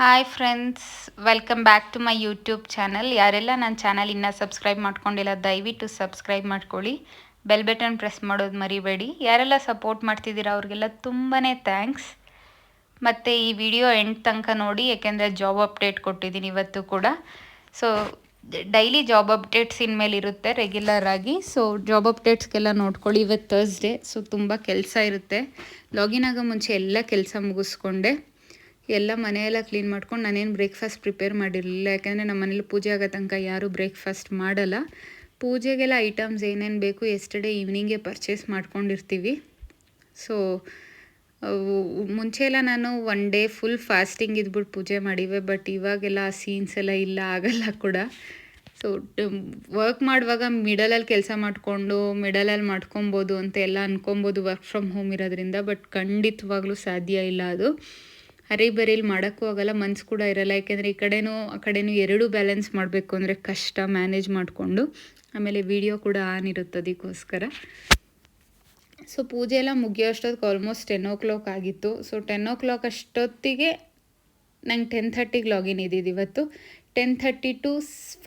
Hi friends, welcome back to my YouTube channel. ಯಾರೆಲ್ಲ ನನ್ನ channel ಇನ್ನೂ ಸಬ್ಸ್ಕ್ರೈಬ್ ಮಾಡ್ಕೊಂಡಿಲ್ಲ ದಯವಿಟ್ಟು ಸಬ್ಸ್ಕ್ರೈಬ್ ಮಾಡ್ಕೊಳ್ಳಿ. ಬೆಲ್ ಬಟನ್ ಪ್ರೆಸ್ ಮಾಡೋದು ಮರಿಬೇಡಿ. ಯಾರೆಲ್ಲ ಸಪೋರ್ಟ್ ಮಾಡ್ತಿದ್ದೀರಾ ಅವ್ರಿಗೆಲ್ಲ ತುಂಬಾ ಥ್ಯಾಂಕ್ಸ್. ಮತ್ತು ಈ ವಿಡಿಯೋ ಎಂಡ್ ತನಕ ನೋಡಿ, ಯಾಕೆಂದರೆ ಜಾಬ್ ಅಪ್ಡೇಟ್ ಕೊಟ್ಟಿದ್ದೀನಿ ಇವತ್ತು ಕೂಡ. ಸೊ ಡೈಲಿ ಜಾಬ್ ಅಪ್ಡೇಟ್ಸ್ ಇನ್ಮೇಲೆ ಇರುತ್ತೆ ರೆಗ್ಯುಲರ್ ಆಗಿ. ಸೊ ಜಾಬ್ ಅಪ್ಡೇಟ್ಸ್ಗೆಲ್ಲ ನೋಡ್ಕೊಳ್ಳಿ. ಇವತ್ತು ಥರ್ಸ್ಡೇ, ಸೊ ತುಂಬ ಕೆಲಸ ಇರುತ್ತೆ. ಲಾಗಿನ್ ಆಗೋ ಮುಂಚೆ ಎಲ್ಲ ಕೆಲಸ ಮುಗಿಸ್ಕೊಂಡೆ, ಎಲ್ಲ ಮನೆಯೆಲ್ಲ ಕ್ಲೀನ್ ಮಾಡ್ಕೊಂಡು ನಾನೇನು ಬ್ರೇಕ್ಫಾಸ್ಟ್ ಪ್ರಿಪೇರ್ ಮಾಡಿರಲಿಲ್ಲ. ಯಾಕೆಂದರೆ ನಮ್ಮ ಮನೇಲಿ ಪೂಜೆ ಆಗೋ ತನಕ ಯಾರೂ ಬ್ರೇಕ್ಫಾಸ್ಟ್ ಮಾಡಲ್ಲ. ಪೂಜೆಗೆಲ್ಲ ಐಟಮ್ಸ್ ಏನೇನು ಬೇಕು ಎಸ್ಟರ್ಡೇ ಈವ್ನಿಂಗೇ ಪರ್ಚೇಸ್ ಮಾಡ್ಕೊಂಡಿರ್ತೀವಿ. ಸೊ ಮುಂಚೆ ಎಲ್ಲ ನಾನು ಒನ್ ಡೇ ಫುಲ್ ಫಾಸ್ಟಿಂಗ್ ಇದ್ಬಿಟ್ಟು ಪೂಜೆ ಮಾಡಿವೆ. ಬಟ್ ಇವಾಗೆಲ್ಲ ಆ ಸೀನ್ಸ್ ಎಲ್ಲ ಇಲ್ಲ, ಆಗಲ್ಲ ಕೂಡ. ಸೊ ವರ್ಕ್ ಮಾಡುವಾಗ ಮಿಡಲಲ್ಲಿ ಕೆಲಸ ಮಾಡಿಕೊಂಡು ಮಿಡಲಲ್ಲಿ ಮಾಡ್ಕೊಬೋದು ಅಂತ ಎಲ್ಲ ಅನ್ಕೊಬೋದು ವರ್ಕ್ ಫ್ರಮ್ ಹೋಮ್ ಇರೋದ್ರಿಂದ. ಬಟ್ ಖಂಡಿತವಾಗ್ಲೂ ಸಾಧ್ಯ ಇಲ್ಲ. ಅದು ಹರಿಬರಿಲಿ ಮಾಡೋಕ್ಕೂ ಆಗಲ್ಲ, ಮನ್ಸು ಕೂಡ ಇರಲ್ಲ. ಯಾಕೆಂದರೆ ಈ ಕಡೆನೂ ಆ ಕಡೆನೂ ಎರಡೂ ಬ್ಯಾಲೆನ್ಸ್ ಮಾಡಬೇಕು ಅಂದರೆ ಕಷ್ಟ, ಮ್ಯಾನೇಜ್ ಮಾಡಿಕೊಂಡು. ಆಮೇಲೆ ವಿಡಿಯೋ ಕೂಡ ಆನ್ ಇರುತ್ತೆ, ಅದಕ್ಕೋಸ್ಕರ. ಸೊ ಪೂಜೆ ಎಲ್ಲ ಮುಗಿಯೋ ಅಷ್ಟೊತ್ತಿಗೆ ಆಲ್ಮೋಸ್ಟ್ 10 o'clock ಆಗಿತ್ತು. ಸೊ 10 o'clock ಅಷ್ಟೊತ್ತಿಗೆ ನಂಗೆ 10:30ಗೆ ಲಾಗಿನ್ ಇದ್ದಿದ್ದು ಇವತ್ತು. 10:30 to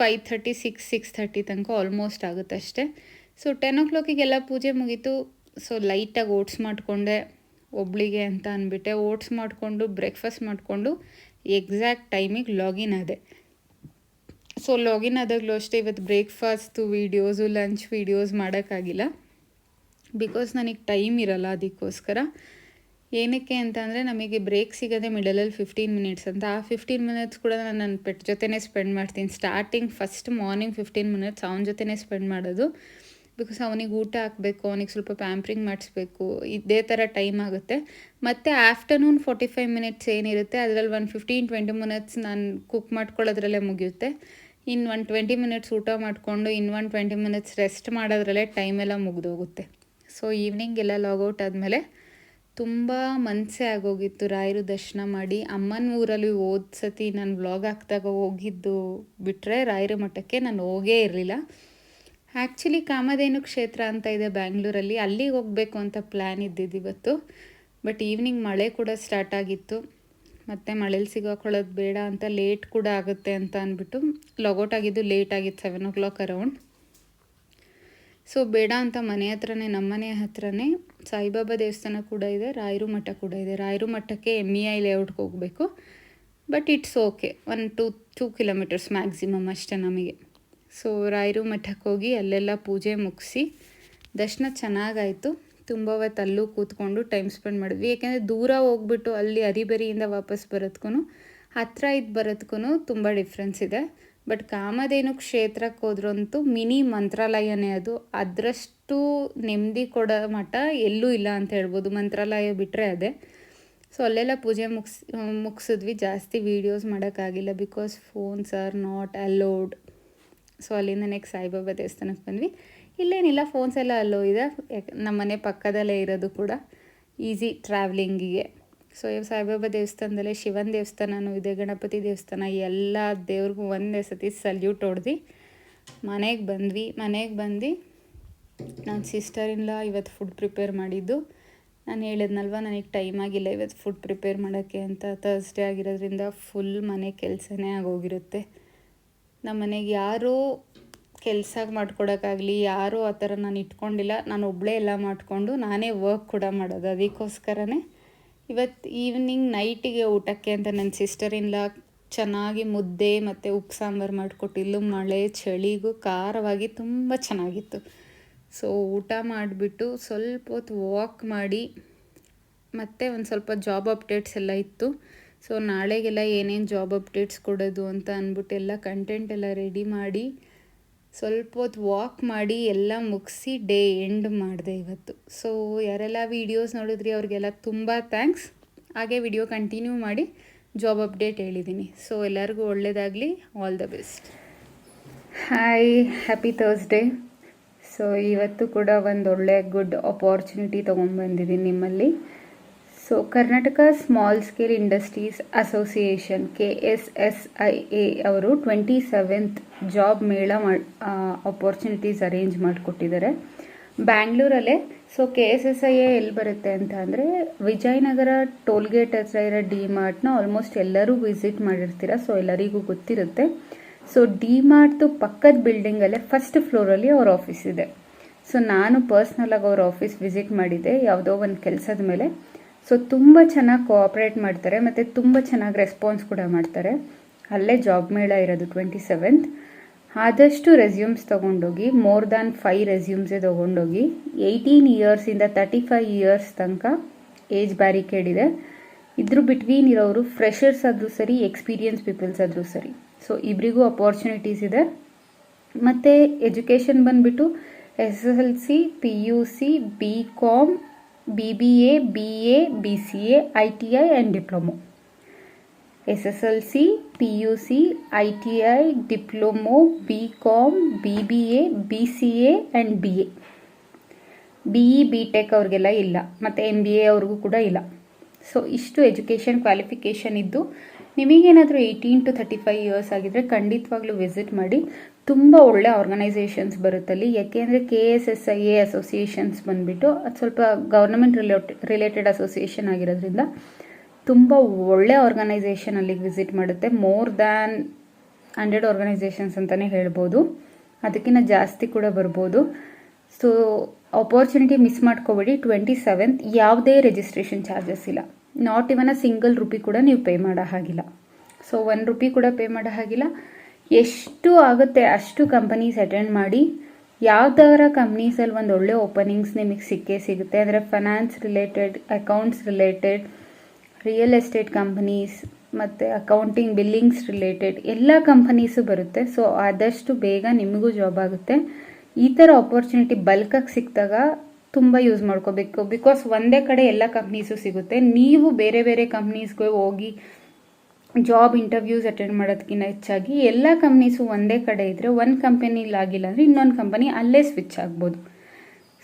5:30, 6:30 ತನಕ ಆಲ್ಮೋಸ್ಟ್ ಆಗುತ್ತೆ ಅಷ್ಟೇ. ಸೊ 10 o'clockಗೆಲ್ಲ ಪೂಜೆ ಮುಗೀತು. ಸೊ ಲೈಟಾಗಿ ಓಟ್ಸ್ ಮಾಡಿಕೊಂಡೆ ಒಬ್ಳಿಗೆ ಅಂತ ಅಂದ್ಬಿಟ್ಟೆ. ಓಟ್ಸ್ ಮಾಡಿಕೊಂಡು ಬ್ರೇಕ್ಫಾಸ್ಟ್ ಮಾಡಿಕೊಂಡು ಎಕ್ಸಾಕ್ಟ್ ಟೈಮಿಗೆ ಲಾಗಿನ್ ಆದೆ. ಸೊ ಲಾಗಿನ್ ಆದಾಗಲೂ ಅಷ್ಟೇ ಇವತ್ತು ಬ್ರೇಕ್ಫಾಸ್ಟು ವೀಡಿಯೋಸು, ಲಂಚ್ ವೀಡಿಯೋಸ್ ಮಾಡೋಕ್ಕಾಗಿಲ್ಲ. ಬಿಕಾಸ್ ನನಗೆ ಟೈಮ್ ಇರಲ್ಲ. ಅದಕ್ಕೋಸ್ಕರ ಏನಕ್ಕೆ ಅಂತಂದರೆ ನಮಗೆ ಬ್ರೇಕ್ ಸಿಗೋದೆ ಮಿಡಲಲ್ಲಿ 15 minutes ಅಂತ. ಆ 15 minutes ಕೂಡ ನಾನು ನನ್ನ ಪೆಟ್ ಜೊತೆನೇ ಸ್ಪೆಂಡ್ ಮಾಡ್ತೀನಿ. ಸ್ಟಾರ್ಟಿಂಗ್ ಫಸ್ಟ್ ಮಾರ್ನಿಂಗ್ 15 minutes ಅವನ ಜೊತೆನೇ ಸ್ಪೆಂಡ್ ಮಾಡೋದು. ಬಿಕಾಸ್ ಅವನಿಗೆ ಊಟ ಹಾಕಬೇಕು, ಅವನಿಗೆ ಸ್ವಲ್ಪ ಪ್ಯಾಂಪ್ರಿಂಗ್ ಮಾಡಿಸ್ಬೇಕು, ಇದೇ ಥರ ಟೈಮ್ ಆಗುತ್ತೆ. ಮತ್ತು ಆಫ್ಟರ್ನೂನ್ 45 minutes ಏನಿರುತ್ತೆ ಅದರಲ್ಲಿ ಒಂದು 15-20 minutes ನಾನು ಕುಕ್ ಮಾಡ್ಕೊಳ್ಳೋದ್ರಲ್ಲೇ ಮುಗಿಯುತ್ತೆ. ಇನ್ನು ಒಂದು 20 minutes ಊಟ ಮಾಡಿಕೊಂಡು ಇನ್ನೊಂದು 20 minutes ರೆಸ್ಟ್ ಮಾಡೋದ್ರಲ್ಲೇ ಟೈಮೆಲ್ಲ ಮುಗಿದೋಗುತ್ತೆ. ಸೊ ಈವ್ನಿಂಗ್ ಎಲ್ಲ ಲಾಗೌಟ್ ಆದಮೇಲೆ ತುಂಬ ಮನಸ್ಸೇ ಆಗೋಗಿತ್ತು ರಾಯರು ದರ್ಶನ ಮಾಡಿ. ಅಮ್ಮನ ಊರಲ್ಲಿ ಹೋದ ಸತಿ ನಾನು ವ್ಲಾಗ್ ಹಾಕಿದಾಗ ಹೋಗಿದ್ದು ಬಿಟ್ಟರೆ ರಾಯರ ಮಠಕ್ಕೆ ನಾನು ಹೋಗೇ ಇರಲಿಲ್ಲ. ಆ್ಯಕ್ಚುಲಿ ಕಾಮಧೇನು ಕ್ಷೇತ್ರ ಅಂತ ಇದೆ ಬ್ಯಾಂಗ್ಳೂರಲ್ಲಿ, ಅಲ್ಲಿಗೆ ಹೋಗಬೇಕು ಅಂತ ಪ್ಲ್ಯಾನ್ ಇದ್ದಿದ್ದು ಇವತ್ತು. ಬಟ್ ಈವ್ನಿಂಗ್ ಮಳೆ ಕೂಡ ಸ್ಟಾರ್ಟ್ ಆಗಿತ್ತು. ಮತ್ತು ಮಳೇಲಿ ಸಿಗಾಕೊಳ್ಳೋದು ಬೇಡ ಅಂತ, ಲೇಟ್ ಕೂಡ ಆಗುತ್ತೆ ಅಂತ ಅಂದ್ಬಿಟ್ಟು ಲಾಗೌಟ್ ಆಗಿದ್ದು ಲೇಟ್ ಆಗಿತ್ತು, 7 o'clock ಅರೌಂಡ್. ಸೊ ಬೇಡ ಅಂತ ಮನೆ ಹತ್ರನೇ, ನಮ್ಮ ಮನೆ ಹತ್ರನೇ ಸಾಯಿಬಾಬಾ ದೇವಸ್ಥಾನ ಕೂಡ ಇದೆ, ರಾಯರು ಮಠ ಕೂಡ ಇದೆ. ರಾಯರು ಮಠಕ್ಕೆ MEI ಲೇಔಟ್ಗೆ ಹೋಗಬೇಕು. But it's okay, 1-2 kilometers maximum ಅಷ್ಟೇ ನಮಗೆ. ಸೊ ರಾಯರು ಮಠಕ್ಕೆ ಹೋಗಿ ಅಲ್ಲೆಲ್ಲ ಪೂಜೆ ಮುಗಿಸಿ ದರ್ಶನ ಚೆನ್ನಾಗಾಯಿತು. ತುಂಬ ಹೊತ್ತು ಅಲ್ಲೂ ಕೂತ್ಕೊಂಡು ಟೈಮ್ ಸ್ಪೆಂಡ್ ಮಾಡಿದ್ವಿ. ಯಾಕೆಂದರೆ ದೂರ ಹೋಗ್ಬಿಟ್ಟು ಅಲ್ಲಿ ಹರಿಬರಿಯಿಂದ ವಾಪಸ್ ಬರೋದಕ್ಕೂ ಹತ್ತಿರ ಇದ್ದು ಬರೋದಕ್ಕೂ ತುಂಬ ಡಿಫ್ರೆನ್ಸ್ ಇದೆ. ಬಟ್ ಕಾಮಧೇನು ಕ್ಷೇತ್ರಕ್ಕೆ ಹೋದ್ರಂತೂ ಮಿನಿ ಮಂತ್ರಾಲಯನೇ ಅದು. ಅದರಷ್ಟು ನೆಮ್ಮದಿ ಕೊಡೋ ಮಠ ಎಲ್ಲೂ ಇಲ್ಲ ಅಂತ ಹೇಳ್ಬೋದು. ಮಂತ್ರಾಲಯ ಬಿಟ್ಟರೆ ಅದೇ. ಸೊ ಅಲ್ಲೆಲ್ಲ ಪೂಜೆ ಮುಗಿಸಿದ್ವಿ. ಜಾಸ್ತಿ ವೀಡಿಯೋಸ್ ಮಾಡೋಕ್ಕಾಗಿಲ್ಲ because phones are not allowed. So ಅಲ್ಲಿಂದ ನೆಕ್ಸ್ಟ್ ಸಾಯಿಬಾಬಾ ದೇವಸ್ಥಾನಕ್ಕೆ ಬಂದ್ವಿ. ಇಲ್ಲೇನಿಲ್ಲ, ಫೋನ್ಸ್ ಎಲ್ಲ ಅಲ್ಲೋ ಇದೆ, ನಮ್ಮ ಮನೆ ಪಕ್ಕದಲ್ಲೇ ಇರೋದು ಕೂಡ ಈಸಿ ಟ್ರಾವೆಲಿಂಗಿಗೆ. ಸೊ ಸಾಯಿಬಾಬಾ ದೇವಸ್ಥಾನದಲ್ಲೇ ಶಿವನ ದೇವಸ್ಥಾನವೂ ಇದೆ, ಗಣಪತಿ ದೇವಸ್ಥಾನ, ಎಲ್ಲ ದೇವ್ರಿಗೂ ಒಂದೇ ಸತಿ ಸಲ್ಯೂಟ್ ಹೊಡೆದು ಮನೆಗೆ ಬಂದ್ವಿ. ಮನೆಗೆ ಬಂದು ನನ್ನ ಸಿಸ್ಟರ್-ಇನ್ ಲಾ ಇವತ್ತು ಫುಡ್ ಪ್ರಿಪೇರ್ ಮಾಡಿದ್ದು. ನಾನು ಹೇಳಿದ್ನಲ್ವ ನನಗೆ ಟೈಮ್ ಆಗಿಲ್ಲ ಇವತ್ತು ಫುಡ್ ಪ್ರಿಪೇರ್ ಮಾಡೋಕ್ಕೆ ಅಂತ. ಥರ್ಸ್ಡೇ ಆಗಿರೋದ್ರಿಂದ ಫುಲ್ ಮನೆ ಕೆಲಸನೇ ಆಗೋಗಿರುತ್ತೆ. ನಮ್ಮ ಮನೆಗೆ ಯಾರೂ ಕೆಲಸ ಮಾಡ್ಕೊಡೋಕ್ಕಾಗಲಿ ಯಾರೂ ಆ ಥರ ನಾನು ಇಟ್ಕೊಂಡಿಲ್ಲ. ನಾನು ಒಬ್ಬಳೇ ಎಲ್ಲ ಮಾಡಿಕೊಂಡು ನಾನೇ ವರ್ಕ್ ಕೂಡ ಮಾಡೋದು. ಅದಕ್ಕೋಸ್ಕರನೇ ಇವತ್ತು ಈವ್ನಿಂಗ್ ನೈಟಿಗೆ ಊಟಕ್ಕೆ ಅಂತ ನನ್ನ ಸಿಸ್ಟರ್-ಇನ್ ಲಾ ಚೆನ್ನಾಗಿ ಮುದ್ದೆ ಮತ್ತು ಉಪ್ಪು ಸಾಂಬಾರು ಮಾಡಿಕೊಟ್ಟಿಲ್ಲ. ಮಳೆ ಚಳಿಗೂ ಖಾರವಾಗಿ ತುಂಬ ಚೆನ್ನಾಗಿತ್ತು. ಸೊ ಊಟ ಮಾಡಿಬಿಟ್ಟು ಸ್ವಲ್ಪ ಹೊತ್ತು ವಾಕ್ ಮಾಡಿ ಮತ್ತು ಒಂದು ಸ್ವಲ್ಪ ಜಾಬ್ ಅಪ್ಡೇಟ್ಸ್ ಎಲ್ಲ ಇತ್ತು. ಸೊ ನಾಳೆಗೆಲ್ಲ ಏನೇನು ಜಾಬ್ ಅಪ್ಡೇಟ್ಸ್ ಕೊಡೋದು ಅಂತ ಅಂದ್ಬಿಟ್ಟು ಎಲ್ಲ ಕಂಟೆಂಟ್ ಎಲ್ಲ ರೆಡಿ ಮಾಡಿ ಸ್ವಲ್ಪ ಹೊತ್ತು ವಾಕ್ ಮಾಡಿ ಎಲ್ಲ ಮುಗಿಸಿ ಡೇ ಎಂಡ್ ಮಾಡಿದೆ ಇವತ್ತು. ಸೊ ಯಾರೆಲ್ಲ ವೀಡಿಯೋಸ್ ನೋಡಿದ್ರಿ ಅವ್ರಿಗೆಲ್ಲ ತುಂಬ ಥ್ಯಾಂಕ್ಸ್. ಹಾಗೆ ವಿಡಿಯೋ ಕಂಟಿನ್ಯೂ ಮಾಡಿ. ಜಾಬ್ ಅಪ್ಡೇಟ್ ಹೇಳಿದ್ದೀನಿ. ಸೊ ಎಲ್ಲರಿಗೂ ಒಳ್ಳೆಯದಾಗಲಿ, all the best. Hi, happy Thursday. So ಇವತ್ತು ಕೂಡ ಒಂದು ಒಳ್ಳೆ ಗುಡ್ ಅಪಾರ್ಚುನಿಟಿ ತೊಗೊಂಡ್ಬಂದಿದ್ದೀನಿ ನಿಮ್ಮಲ್ಲಿ. So Karnataka small scale industries association KSSIA ಅವರು 27th ಜಾಬ್ ಮೇಳ ಅಪಾರ್ಚುನಿಟೀಸ್ ಅರೇಂಜ್ ಮಾಡಿಕೊಟ್ಟಿದ್ದಾರೆ ಬ್ಯಾಂಗ್ಳೂರಲ್ಲೇ. ಸೊ KSSIA ಎಲ್ಲಿ ಬರುತ್ತೆ ಅಂತ ಅಂದರೆ, ವಿಜಯನಗರ ಟೋಲ್ಗೇಟ್ ಹತ್ರ ಇರೋ ಡಿ-ಮಾರ್ಟ್ನ ಆಲ್ಮೋಸ್ಟ್ ಎಲ್ಲರೂ ವಿಸಿಟ್ ಮಾಡಿರ್ತೀರ, ಸೊ ಎಲ್ಲರಿಗೂ ಗೊತ್ತಿರುತ್ತೆ. ಸೊ ಡಿ-ಮಾರ್ಟ್ದು ಪಕ್ಕದ ಬಿಲ್ಡಿಂಗಲ್ಲೇ ಫಸ್ಟ್ ಫ್ಲೋರಲ್ಲಿ ಅವ್ರ ಆಫೀಸ್ ಇದೆ. ಸೊ ನಾನು ಪರ್ಸ್ನಲಾಗಿ ಅವ್ರ ಆಫೀಸ್ ವಿಸಿಟ್ ಮಾಡಿದ್ದೆ ಯಾವುದೋ ಒಂದು ಕೆಲಸದ ಮೇಲೆ. ಸೊ ತುಂಬ ಚೆನ್ನಾಗಿ ಕೋಆಪ್ರೇಟ್ ಮಾಡ್ತಾರೆ ಮತ್ತು ತುಂಬ ಚೆನ್ನಾಗಿ ರೆಸ್ಪಾನ್ಸ್ ಕೂಡ ಮಾಡ್ತಾರೆ. ಅಲ್ಲೇ ಜಾಬ್ ಮೇಳ ಇರೋದು 27th. ಆದಷ್ಟು ರೆಸ್ಯೂಮ್ಸ್ ತೊಗೊಂಡೋಗಿ, ಮೋರ್ ದ್ಯಾನ್ 5 ರೆಸ್ಯೂಮ್ಸೇ ತೊಗೊಂಡೋಗಿ. 18 ಇಯರ್ಸಿಂದ 35 ಇಯರ್ಸ್ ತನಕ ಏಜ್ ಬ್ಯಾರಿಕೇಡ್ ಇದೆ. ಇದ್ರ ಬಿಟ್ವೀನ್ ಇರೋರು ಫ್ರೆಷರ್ಸ್ ಆದರೂ ಸರಿ, ಎಕ್ಸ್ಪೀರಿಯನ್ಸ್ ಪೀಪಲ್ಸ್ ಆದರೂ ಸರಿ. ಸೊ ಇಬ್ಬರಿಗೂ ಅಪಾರ್ಚುನಿಟೀಸ್ ಇದೆ. ಮತ್ತು ಎಜುಕೇಷನ್ ಬಂದುಬಿಟ್ಟು SSLC, PUC, BCom, BBA, BA, BCA, ITI and diploma. SSLC, PUC, ITI, diploma, BCom, BBA, BCA and BA. BE, BTech ಅವ್ರಿಗೆಲ್ಲ ಇಲ್ಲ, ಮತ್ತು MBA ಅವ್ರಿಗೂ ಕೂಡ ಇಲ್ಲ. ಸೊ ಇಷ್ಟು ಎಜುಕೇಷನ್ ಕ್ವಾಲಿಫಿಕೇಷನ್ ಇದ್ದು, ನಿಮಗೇನಾದರೂ 18 to 35 ಇಯರ್ಸ್ ಆಗಿದ್ದರೆ ಖಂಡಿತವಾಗ್ಲೂ ವಿಸಿಟ್ ಮಾಡಿ. ತುಂಬ ಒಳ್ಳೆ ಆರ್ಗನೈಸೇಷನ್ಸ್ ಬರುತ್ತಲ್ಲಿ. ಯಾಕೆಂದರೆ KSSIA ಅಸೋಸಿಯೇಷನ್ಸ್ ಬಂದುಬಿಟ್ಟು ಅದು ಸ್ವಲ್ಪ ಗೌರ್ನಮೆಂಟ್ ರಿಲೇಟೆಡ್ ಅಸೋಸಿಯೇಷನ್ ಆಗಿರೋದ್ರಿಂದ ತುಂಬ ಒಳ್ಳೆ ಆರ್ಗನೈಸೇಷನ್ ಅಲ್ಲಿಗೆ ವಿಸಿಟ್ ಮಾಡುತ್ತೆ. ಮೋರ್ ದ್ಯಾನ್ 100 ಆರ್ಗನೈಸೇಷನ್ಸ್ ಅಂತಲೇ ಹೇಳ್ಬೋದು, ಅದಕ್ಕಿಂತ ಜಾಸ್ತಿ ಕೂಡ ಬರ್ಬೋದು. ಸೊ ಅಪಾರ್ಚುನಿಟಿ ಮಿಸ್ ಮಾಡ್ಕೋಬೇಡಿ. 27th ಯಾವುದೇ ರಿಜಿಸ್ಟ್ರೇಷನ್ ಚಾರ್ಜಸ್ ಇಲ್ಲ. Not even a single rupee ಕೂಡ ನೀವು ಪೇ ಮಾಡೋ ಹಾಗಿಲ್ಲ. ಸೊ 1 ರುಪಿ ಕೂಡ ಪೇ ಮಾಡೋ ಹಾಗಿಲ್ಲ. ಎಷ್ಟು ಆಗುತ್ತೆ ಅಷ್ಟು ಕಂಪನೀಸ್ ಅಟೆಂಡ್ ಮಾಡಿ. ಯಾವ್ದಾರ ಕಂಪ್ನೀಸಲ್ಲಿ ಒಂದು ಒಳ್ಳೆ ಓಪನಿಂಗ್ಸ್ ನಿಮಗೆ ಸಿಗುತ್ತೆ. ಅಂದರೆ finance related, accounts related, real estate companies ಮತ್ತು ಅಕೌಂಟಿಂಗ್, ಬಿಲ್ಲಿಂಗ್ಸ್ ರಿಲೇಟೆಡ್ ಎಲ್ಲ ಕಂಪನೀಸು ಬರುತ್ತೆ. ಸೊ ಆದಷ್ಟು ಬೇಗ ನಿಮಗೂ ಜಾಬ್ ಆಗುತ್ತೆ. ಈ ಥರ ಆಪರ್ಚುನಿಟಿ ಬಲ್ಕಾಗಿ ಸಿಕ್ಕಿದಾಗ ತುಂಬ ಯೂಸ್ ಮಾಡ್ಕೋಬೇಕು. ಬಿಕಾಸ್ ಒಂದೇ ಕಡೆ ಎಲ್ಲ ಕಂಪ್ನೀಸು ಸಿಗುತ್ತೆ. ನೀವು ಬೇರೆ ಬೇರೆ ಕಂಪ್ನೀಸ್ಗೆ ಹೋಗಿ ಜಾಬ್ ಇಂಟರ್ವ್ಯೂಸ್ ಅಟೆಂಡ್ ಮಾಡೋದಕ್ಕಿಂತ ಹೆಚ್ಚಾಗಿ ಎಲ್ಲ ಕಂಪ್ನೀಸು ಒಂದೇ ಕಡೆ ಇದ್ದರೆ, ಒಂದು ಕಂಪನಿಲಿ ಆಗಿಲ್ಲ ಅಂದರೆ ಇನ್ನೊಂದು ಕಂಪನಿ ಅಲ್ಲೇ ಸ್ವಿಚ್ ಆಗ್ಬೋದು.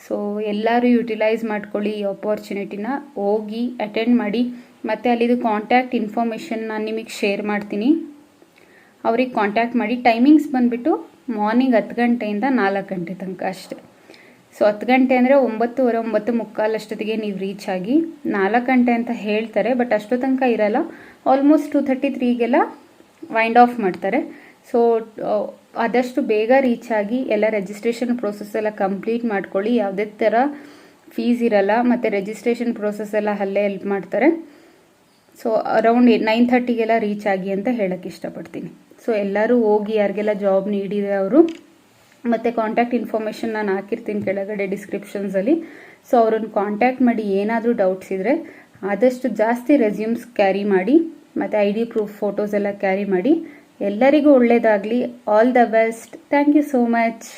ಸೊ ಎಲ್ಲರೂ ಯುಟಿಲೈಸ್ ಮಾಡ್ಕೊಳ್ಳಿ ಈ ಆಪರ್ಚುನಿಟಿನ. ಹೋಗಿ ಅಟೆಂಡ್ ಮಾಡಿ. ಮತ್ತು ಅಲ್ಲಿದು ಕಾಂಟ್ಯಾಕ್ಟ್ ಇನ್ಫಾರ್ಮೇಷನ್ ನಾನು ನಿಮಗೆ ಶೇರ್ ಮಾಡ್ತೀನಿ. ಅವ್ರಿಗೆ ಕಾಂಟ್ಯಾಕ್ಟ್ ಮಾಡಿ. ಟೈಮಿಂಗ್ಸ್ ಬಂದುಬಿಟ್ಟು ಮಾರ್ನಿಂಗ್ 10 ಗಂಟೆಯಿಂದ 4 ಗಂಟೆ ತನಕ ಅಷ್ಟೆ. ಸೊ 10 ಗಂಟೆ ಅಂದರೆ 9:15, 9:45 ಅಷ್ಟೊತ್ತಿಗೆ ನೀವು ರೀಚ್ ಆಗಿ. 4 ಗಂಟೆ ಅಂತ ಹೇಳ್ತಾರೆ, ಬಟ್ ಅಷ್ಟೋ ತನಕ ಇರಲ್ಲ. ಆಲ್ಮೋಸ್ಟ್ 2:33ಗೆಲ್ಲ ವೈಂಡ್ ಆಫ್ ಮಾಡ್ತಾರೆ. ಸೊ ಆದಷ್ಟು ಬೇಗ ರೀಚ್ ಆಗಿ ಎಲ್ಲ ರಿಜಿಸ್ಟ್ರೇಷನ್ ಪ್ರೋಸೆಸ್ ಎಲ್ಲ ಕಂಪ್ಲೀಟ್ ಮಾಡ್ಕೊಳ್ಳಿ. ಯಾವುದೇ ಥರ ಫೀಸ್ ಇರಲ್ಲ, ಮತ್ತು ರಿಜಿಸ್ಟ್ರೇಷನ್ ಪ್ರೋಸೆಸ್ ಎಲ್ಲ ಅಲ್ಲೇ ಹೆಲ್ಪ್ ಮಾಡ್ತಾರೆ. ಸೊ ಅರೌಂಡ್ 9:30ಗೆಲ್ಲ ರೀಚ್ ಆಗಿ ಅಂತ ಹೇಳೋಕ್ಕೆ ಇಷ್ಟಪಡ್ತೀನಿ. ಸೊ ಎಲ್ಲರೂ ಹೋಗಿ, ಯಾರಿಗೆಲ್ಲ ಜಾಬ್ ನೀಡಿದೆ ಅವರು. ಮತ್ತು ಕಾಂಟ್ಯಾಕ್ಟ್ ಇನ್ಫಾರ್ಮೇಷನ್ ನಾನು ಹಾಕಿರ್ತೀನಿ ಕೆಳಗಡೆ ಡಿಸ್ಕ್ರಿಪ್ಷನ್ಸಲ್ಲಿ. ಸೊ ಅವ್ರನ್ನ ಕಾಂಟ್ಯಾಕ್ಟ್ ಮಾಡಿ. ಏನಾದರೂ ಡೌಟ್ಸ್ ಇದ್ದರೆ ಆದಷ್ಟು ಜಾಸ್ತಿ ರೆಸ್ಯೂಮ್ಸ್ ಕ್ಯಾರಿ ಮಾಡಿ, ಮತ್ತು ID ಪ್ರೂಫ್, ಫೋಟೋಸ್ ಎಲ್ಲ ಕ್ಯಾರಿ ಮಾಡಿ. ಎಲ್ಲರಿಗೂ ಒಳ್ಳೆಯದಾಗಲಿ. All the best. Thank you so much.